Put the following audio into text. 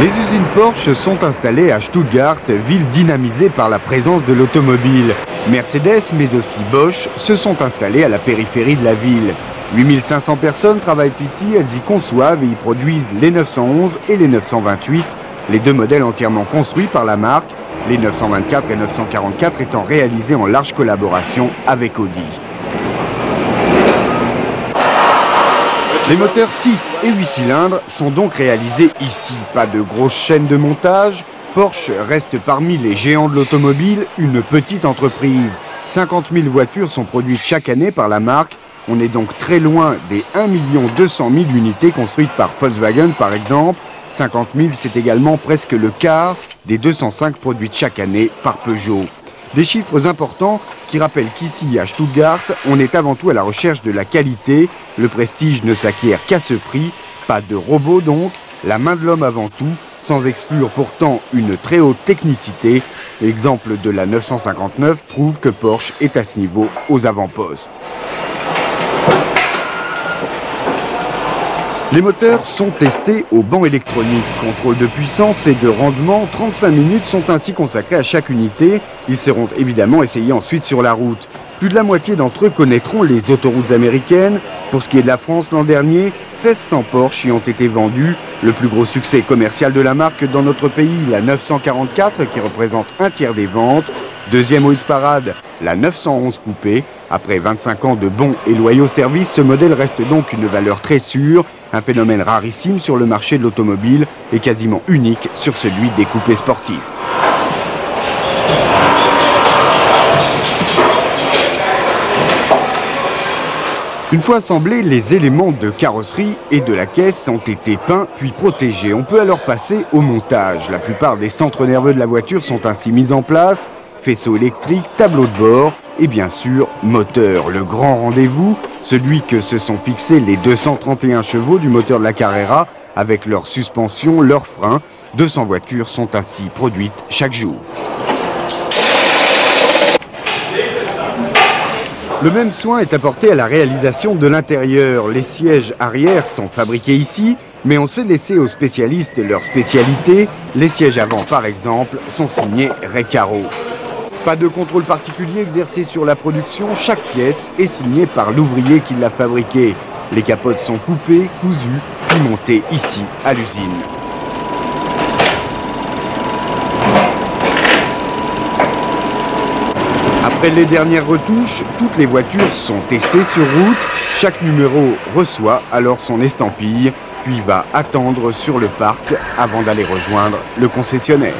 Les usines Porsche sont installées à Stuttgart, ville dynamisée par la présence de l'automobile. Mercedes, mais aussi Bosch, se sont installés à la périphérie de la ville. 8500 personnes travaillent ici, elles y conçoivent et y produisent les 911 et les 928, les deux modèles entièrement construits par la marque, les 924 et 944 étant réalisés en large collaboration avec Audi. Les moteurs 6 et 8 cylindres sont donc réalisés ici. Pas de grosses chaînes de montage. Porsche reste parmi les géants de l'automobile, une petite entreprise. 50 000 voitures sont produites chaque année par la marque. On est donc très loin des 1 200 000 unités construites par Volkswagen par exemple. 50 000, c'est également presque le quart des 205 produites chaque année par Peugeot. Des chiffres importants qui rappellent qu'ici, à Stuttgart, on est avant tout à la recherche de la qualité. Le prestige ne s'acquiert qu'à ce prix. Pas de robot donc, la main de l'homme avant tout, sans exclure pourtant une très haute technicité. L'exemple de la 959 prouve que Porsche est à ce niveau aux avant-postes. Les moteurs sont testés au banc électronique. Contrôle de puissance et de rendement, 35 minutes sont ainsi consacrées à chaque unité. Ils seront évidemment essayés ensuite sur la route. Plus de la moitié d'entre eux connaîtront les autoroutes américaines. Pour ce qui est de la France l'an dernier, 1600 Porsche y ont été vendus. Le plus gros succès commercial de la marque dans notre pays, la 944 qui représente un tiers des ventes. Deuxième au hit parade, la 911 coupée. Après 25 ans de bons et loyaux services, ce modèle reste donc une valeur très sûre, un phénomène rarissime sur le marché de l'automobile et quasiment unique sur celui des coupés sportifs. Une fois assemblés, les éléments de carrosserie et de la caisse ont été peints puis protégés. On peut alors passer au montage. La plupart des centres nerveux de la voiture sont ainsi mis en place. Faisceau électrique, tableau de bord et bien sûr moteur. Le grand rendez-vous, celui que se sont fixés les 231 chevaux du moteur de la Carrera avec leur suspension, leurs freins. 200 voitures sont ainsi produites chaque jour. Le même soin est apporté à la réalisation de l'intérieur. Les sièges arrière sont fabriqués ici, mais on sait laisser aux spécialistes leur spécialité. Les sièges avant, par exemple, sont signés Recaro. Pas de contrôle particulier exercé sur la production, chaque pièce est signée par l'ouvrier qui l'a fabriquée. Les capotes sont coupées, cousues, puis montées ici à l'usine. Après les dernières retouches, toutes les voitures sont testées sur route. Chaque numéro reçoit alors son estampille, puis va attendre sur le parc avant d'aller rejoindre le concessionnaire.